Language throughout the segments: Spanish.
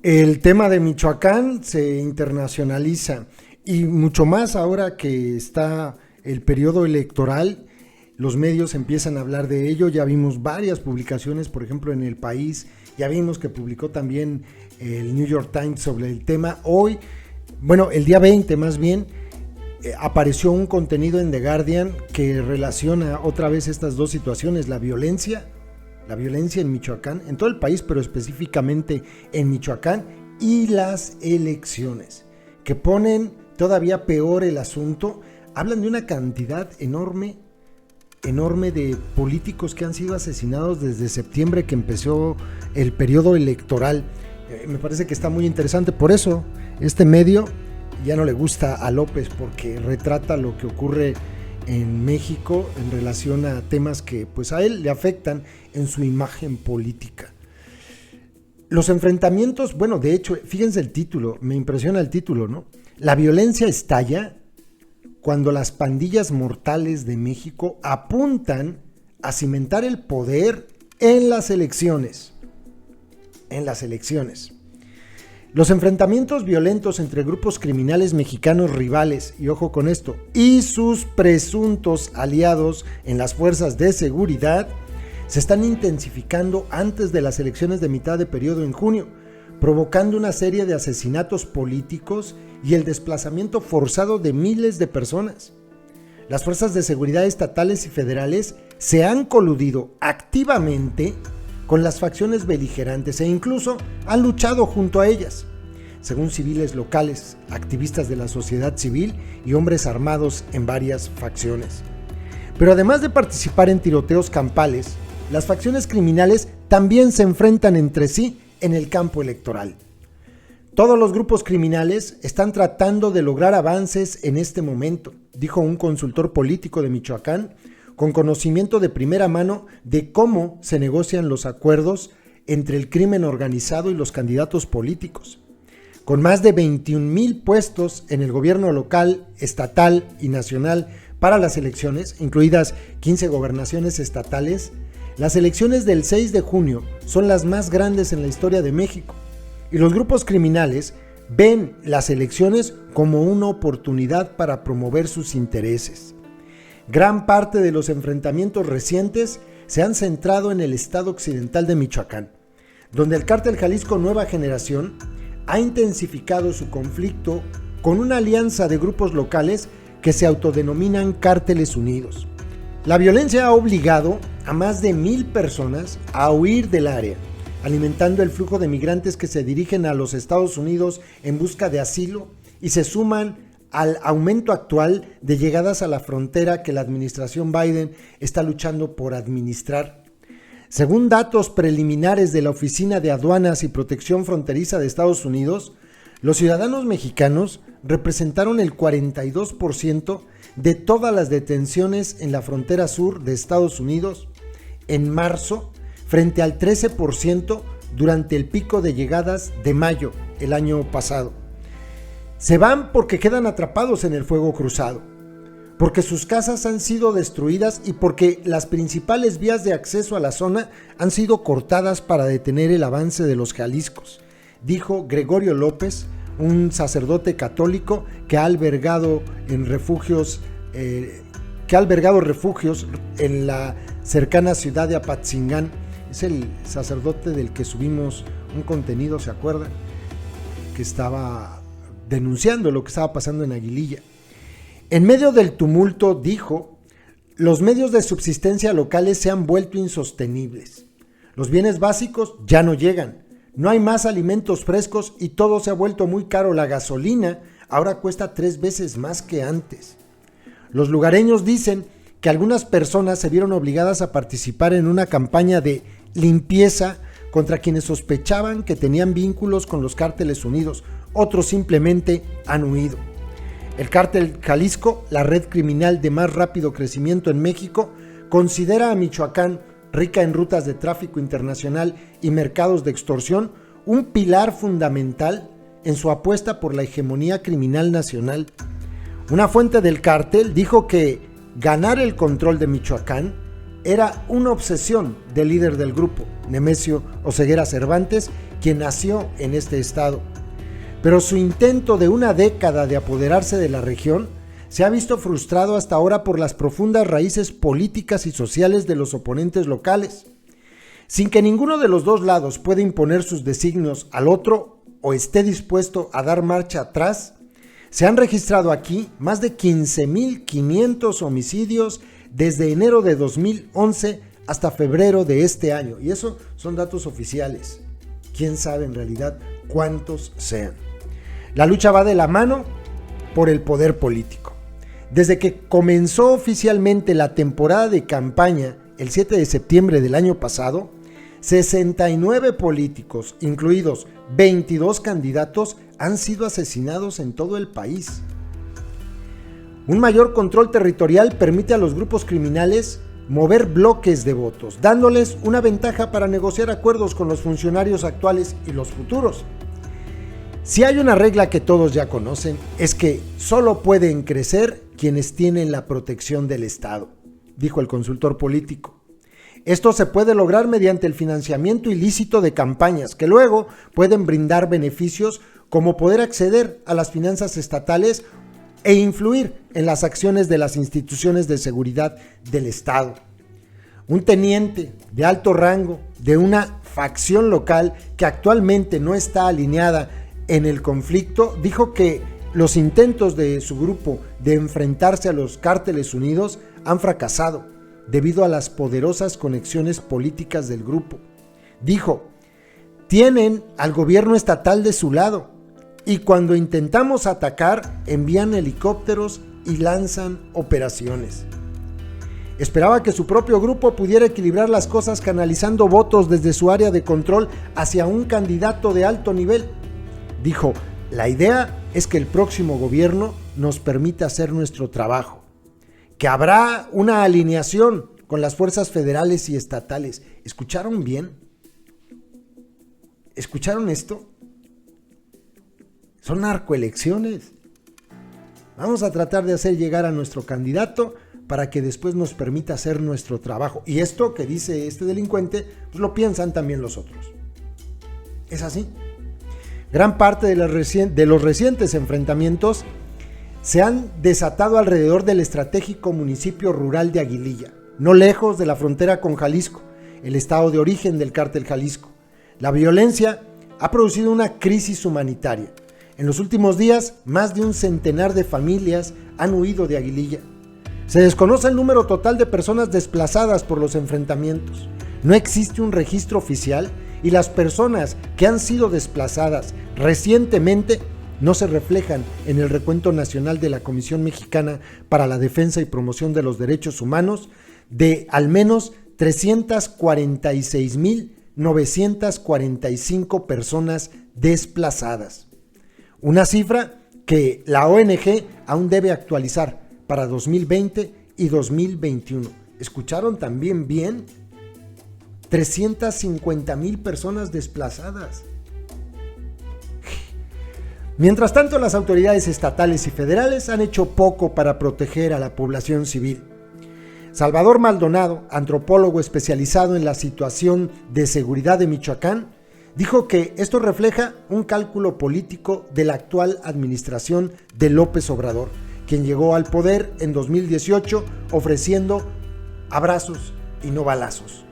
El tema de Michoacán se internacionaliza y mucho más ahora que está el periodo electoral, los medios empiezan a hablar de ello. Ya vimos varias publicaciones, por ejemplo en El País, ya vimos que publicó también el New York Times sobre el tema. Hoy, bueno, el día 20 más bien, apareció un contenido en The Guardian que relaciona otra vez estas dos situaciones, la violencia en Michoacán, en todo el país, pero específicamente en Michoacán, y las elecciones, que ponen todavía peor el asunto. Hablan de una cantidad enorme de políticos que han sido asesinados desde septiembre que empezó el periodo electoral. Me parece que está muy interesante, por eso este medio ya no le gusta a López, porque retrata lo que ocurre en México en relación a temas que pues a él le afectan en su imagen política. Los enfrentamientos, bueno, de hecho, fíjense el título, me impresiona el título, ¿no? La violencia estalla cuando las pandillas mortales de México apuntan a cimentar el poder en las elecciones. Los enfrentamientos violentos entre grupos criminales mexicanos rivales, y ojo con esto, y sus presuntos aliados en las fuerzas de seguridad, se están intensificando antes de las elecciones de mitad de periodo en junio, provocando una serie de asesinatos políticos y el desplazamiento forzado de miles de personas. Las fuerzas de seguridad estatales y federales se han coludido activamente con las facciones beligerantes e incluso han luchado junto a ellas, según civiles locales, activistas de la sociedad civil y hombres armados en varias facciones. Pero además de participar en tiroteos campales, las facciones criminales también se enfrentan entre sí en el campo electoral. Todos los grupos criminales están tratando de lograr avances en este momento, dijo un consultor político de Michoacán, con conocimiento de primera mano de cómo se negocian los acuerdos entre el crimen organizado y los candidatos políticos. Con más de 21,000 puestos en el gobierno local, estatal y nacional para las elecciones, incluidas 15 gobernaciones estatales, las elecciones del 6 de junio son las más grandes en la historia de México, y los grupos criminales ven las elecciones como una oportunidad para promover sus intereses. Gran parte de los enfrentamientos recientes se han centrado en el estado occidental de Michoacán, donde el cártel Jalisco Nueva Generación ha intensificado su conflicto con una alianza de grupos locales que se autodenominan Cárteles Unidos. La violencia ha obligado a más de 1,000 personas a huir del área, alimentando el flujo de migrantes que se dirigen a los Estados Unidos en busca de asilo y se suman al aumento actual de llegadas a la frontera que la administración Biden está luchando por administrar. Según datos preliminares de la Oficina de Aduanas y Protección Fronteriza de Estados Unidos, los ciudadanos mexicanos representaron el 42% de todas las detenciones en la frontera sur de Estados Unidos en marzo, frente al 13% durante el pico de llegadas de mayo el año pasado. Se van porque quedan atrapados en el fuego cruzado, porque sus casas han sido destruidas y porque las principales vías de acceso a la zona han sido cortadas para detener el avance de los Jaliscos, dijo Gregorio López, un sacerdote católico que ha albergado refugios en la cercana ciudad de Apatzingán. Es el sacerdote del que subimos un contenido, ¿se acuerdan? Que estaba denunciando lo que estaba pasando en Aguililla. En medio del tumulto, dijo, los medios de subsistencia locales se han vuelto insostenibles. Los bienes básicos ya no llegan. No hay más alimentos frescos y todo se ha vuelto muy caro. La gasolina ahora cuesta 3 veces más que antes. Los lugareños dicen que algunas personas se vieron obligadas a participar en una campaña de limpieza contra quienes sospechaban que tenían vínculos con los cárteles unidos. Otros simplemente han huido. El cártel Jalisco, la red criminal de más rápido crecimiento en México, considera a Michoacán, rica en rutas de tráfico internacional y mercados de extorsión, un pilar fundamental en su apuesta por la hegemonía criminal nacional. Una fuente del cártel dijo que ganar el control de Michoacán era una obsesión del líder del grupo, Nemesio Oseguera Cervantes, quien nació en este estado. Pero su intento de una década de apoderarse de la región se ha visto frustrado hasta ahora por las profundas raíces políticas y sociales de los oponentes locales. Sin que ninguno de los dos lados pueda imponer sus designios al otro o esté dispuesto a dar marcha atrás, se han registrado aquí más de 15.500 homicidios desde enero de 2011 hasta febrero de este año. Y eso son datos oficiales. ¿Quién sabe en realidad cuántos sean? La lucha va de la mano por el poder político. Desde que comenzó oficialmente la temporada de campaña el 7 de septiembre del año pasado, 69 políticos, incluidos 22 candidatos, han sido asesinados en todo el país. Un mayor control territorial permite a los grupos criminales mover bloques de votos, dándoles una ventaja para negociar acuerdos con los funcionarios actuales y los futuros. Si hay una regla que todos ya conocen, es que solo pueden crecer quienes tienen la protección del Estado, dijo el consultor político. Esto se puede lograr mediante el financiamiento ilícito de campañas, que luego pueden brindar beneficios como poder acceder a las finanzas estatales e influir en las acciones de las instituciones de seguridad del Estado. Un teniente de alto rango de una facción local que actualmente no está alineada en el conflicto dijo que los intentos de su grupo de enfrentarse a los cárteles unidos han fracasado debido a las poderosas conexiones políticas del grupo. Dijo, tienen al gobierno estatal de su lado y cuando intentamos atacar envían helicópteros y lanzan operaciones. Esperaba que su propio grupo pudiera equilibrar las cosas canalizando votos desde su área de control hacia un candidato de alto nivel. Dijo, la idea es que el próximo gobierno nos permita hacer nuestro trabajo, que habrá una alineación con las fuerzas federales y estatales. ¿Escucharon bien? ¿Escucharon esto? Son narcoelecciones. Vamos a tratar de hacer llegar a nuestro candidato para que después nos permita hacer nuestro trabajo. Y esto que dice este delincuente, pues lo piensan también los otros. Es así. Gran parte de los recientes enfrentamientos se han desatado alrededor del estratégico municipio rural de Aguililla, no lejos de la frontera con Jalisco, el estado de origen del cártel Jalisco. La violencia ha producido una crisis humanitaria. En los últimos días, más de un centenar de familias han huido de Aguililla. Se desconoce el número total de personas desplazadas por los enfrentamientos. No existe un registro oficial y las personas que han sido desplazadas recientemente no se reflejan en el recuento nacional de la Comisión Mexicana para la Defensa y Promoción de los Derechos Humanos de al menos 346.945 personas desplazadas. Una cifra que la ONG aún debe actualizar para 2020 y 2021. ¿Escucharon también bien? 350,000 personas desplazadas. Mientras tanto, las autoridades estatales y federales han hecho poco para proteger a la población civil. Salvador Maldonado, antropólogo especializado en la situación de seguridad de Michoacán, dijo que esto refleja un cálculo político de la actual administración de López Obrador, quien llegó al poder en 2018 ofreciendo abrazos y no balazos.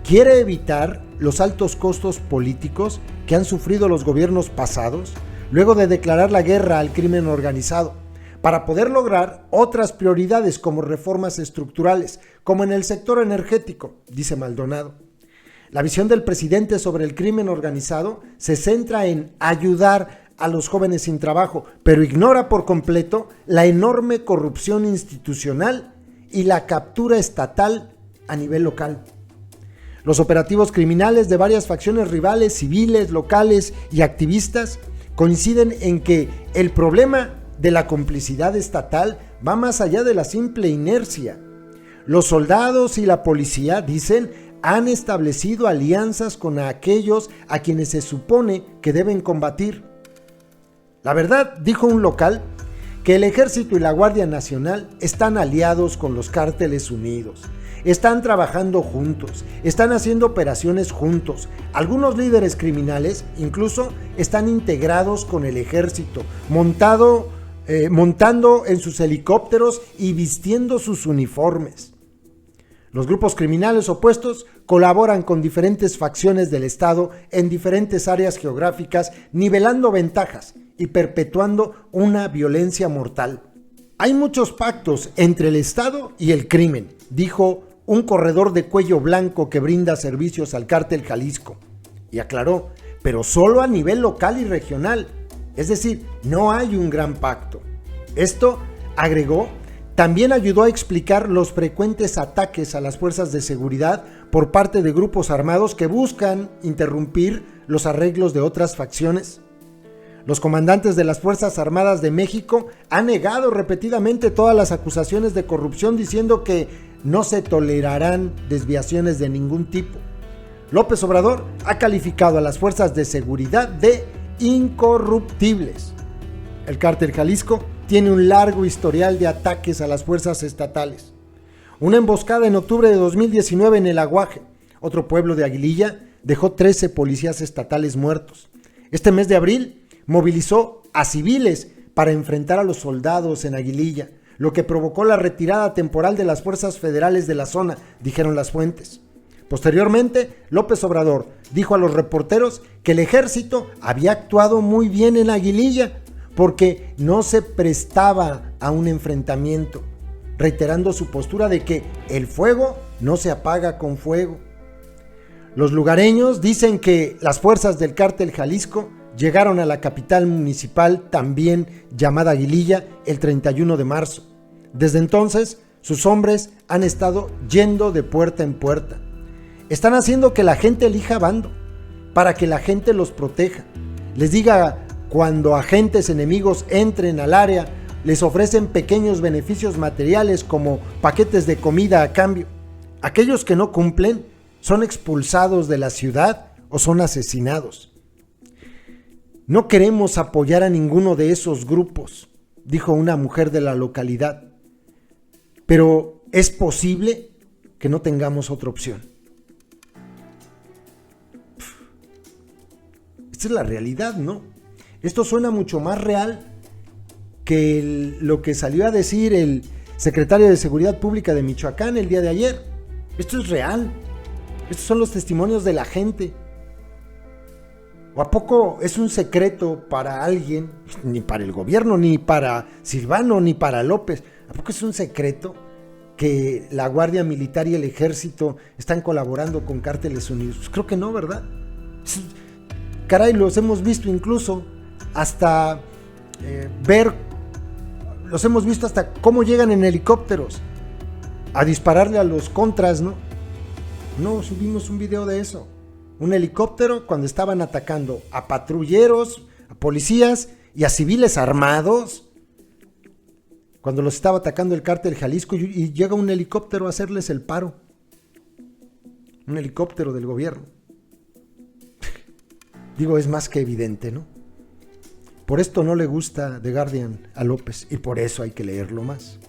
Quiere evitar los altos costos políticos que han sufrido los gobiernos pasados luego de declarar la guerra al crimen organizado, para poder lograr otras prioridades como reformas estructurales, como en el sector energético, dice Maldonado. La visión del presidente sobre el crimen organizado se centra en ayudar a los jóvenes sin trabajo, pero ignora por completo la enorme corrupción institucional y la captura estatal a nivel local. Los operativos criminales de varias facciones rivales, civiles, locales y activistas coinciden en que el problema de la complicidad estatal va más allá de la simple inercia. Los soldados y la policía, dicen, han establecido alianzas con aquellos a quienes se supone que deben combatir. La verdad, dijo un local, que el Ejército y la Guardia Nacional están aliados con los cárteles unidos. están trabajando juntos, están haciendo operaciones juntos. Algunos líderes criminales incluso están integrados con el ejército, montando en sus helicópteros y vistiendo sus uniformes. Los grupos criminales opuestos colaboran con diferentes facciones del Estado en diferentes áreas geográficas, nivelando ventajas y perpetuando una violencia mortal. Hay muchos pactos entre el Estado y el crimen, dijo un corredor de cuello blanco que brinda servicios al Cártel Jalisco. Y aclaró, pero solo a nivel local y regional. Es decir, no hay un gran pacto. Esto, agregó, también ayudó a explicar los frecuentes ataques a las fuerzas de seguridad por parte de grupos armados que buscan interrumpir los arreglos de otras facciones. Los comandantes de las Fuerzas Armadas de México han negado repetidamente todas las acusaciones de corrupción, diciendo que no se tolerarán desviaciones de ningún tipo. López Obrador ha calificado a las fuerzas de seguridad de incorruptibles. El Cártel Jalisco tiene un largo historial de ataques a las fuerzas estatales. Una emboscada en octubre de 2019 en El Aguaje, otro pueblo de Aguililla, dejó 13 policías estatales muertos. Este mes de abril movilizó a civiles para enfrentar a los soldados en Aguililla, lo que provocó la retirada temporal de las fuerzas federales de la zona, dijeron las fuentes. Posteriormente, López Obrador dijo a los reporteros que el ejército había actuado muy bien en Aguililla, porque no se prestaba a un enfrentamiento, reiterando su postura de que el fuego no se apaga con fuego. Los lugareños dicen que las fuerzas del Cártel Jalisco llegaron a la capital municipal, también llamada Aguililla, el 31 de marzo. Desde entonces, sus hombres han estado yendo de puerta en puerta. Están haciendo que la gente elija bando, para que la gente los proteja. Les diga, cuando agentes enemigos entren al área, les ofrecen pequeños beneficios materiales como paquetes de comida a cambio. Aquellos que no cumplen son expulsados de la ciudad o son asesinados. No queremos apoyar a ninguno de esos grupos, dijo una mujer de la localidad. Pero es posible que no tengamos otra opción. Esta es la realidad, ¿no? Esto suena mucho más real que lo que salió a decir el secretario de Seguridad Pública de Michoacán el día de ayer. Esto es real. Estos son los testimonios de la gente. ¿O a poco es un secreto para alguien, ni para el gobierno, ni para Silvano, ni para López? ¿A poco es un secreto que la Guardia Militar y el Ejército están colaborando con Cárteles Unidos? Pues creo que no, ¿verdad? Caray, los hemos visto incluso hasta los hemos visto hasta cómo llegan en helicópteros a dispararle a los contras, ¿no? No, subimos un video de eso. Un helicóptero cuando estaban atacando a patrulleros, a policías y a civiles armados. Cuando los estaba atacando el Cártel Jalisco y llega un helicóptero a hacerles el paro. Un helicóptero del gobierno. Digo, es más que evidente, ¿no? Por esto no le gusta The Guardian a López y por eso hay que leerlo más.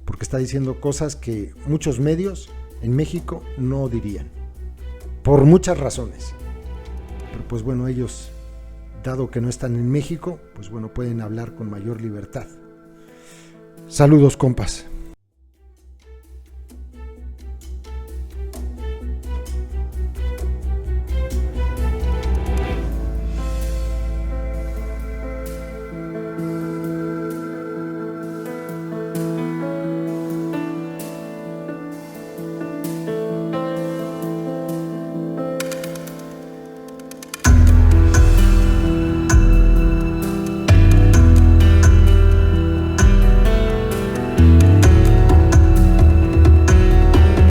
Porque está diciendo cosas que muchos medios en México no dirían. Por muchas razones. Pero pues bueno, ellos, dado que no están en México, pues bueno, pueden hablar con mayor libertad. Saludos, compas.